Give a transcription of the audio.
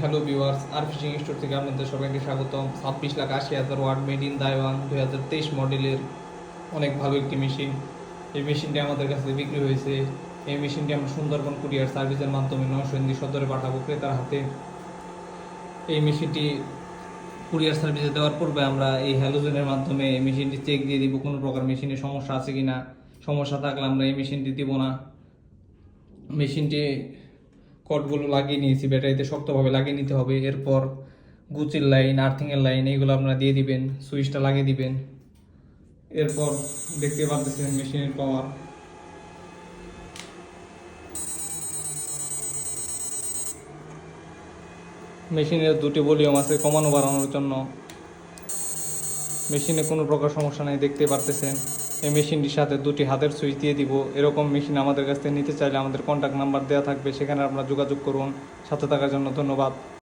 Hello viewers, আর fishing store থেকে আপনাদের সবাইকে স্বাগতম। 26,80,000 ওয়াট মেড ইন তাইওয়ান 2023 মডেলের অনেক ভালো একটি মেশিন। এই মেশিনটি আমাদের কাছে বিক্রি হয়েছে। এই মেশিনটি আমরা সুন্দরবন কুরিয়ার সার্ভিসের মাধ্যমে নরসিংদী সদরে পাঠাবো ক্রেতার হাতে। এই মেশিনটি কুরিয়ার সার্ভিসে দেওয়ার পূর্বে আমরা এই হ্যালোজেনের মাধ্যমে এই মেশিনটি চেক দিয়ে দিব কোনো প্রকার মেশিনে সমস্যা আছে কিনা। সমস্যা থাকলে আমরা এই মেশিনটি দিব না। মেশিনটি কটগুলো লাগিয়ে নিয়েছি, ব্যাটারিতে শক্তভাবে লাগিয়ে নিতে হবে। এরপর গুচির লাইন, আর্থিংয়ের লাইন এইগুলো আপনারা দিয়ে দিবেন, সুইচটা লাগিয়ে দিবেন। এরপর দেখতে পাচ্ছেন মেশিনের পাওয়ার। মেশিনের দুটি ভলিউম আছে কমানো বাড়ানোর জন্য। মেশিনে কোনো প্রকার সমস্যা নেই, দেখতে পারতেছেন। এই মেশিনটির সাথে দুটি হাতের সুইচ দিয়ে দিব। এরকম মেশিন আমাদের কাছ থেকে নিতে চাইলে আমাদের কন্ট্যাক্ট নাম্বার দেওয়া থাকবে, সেখানে আপনারা যোগাযোগ করুন। সাথে থাকার জন্য ধন্যবাদ।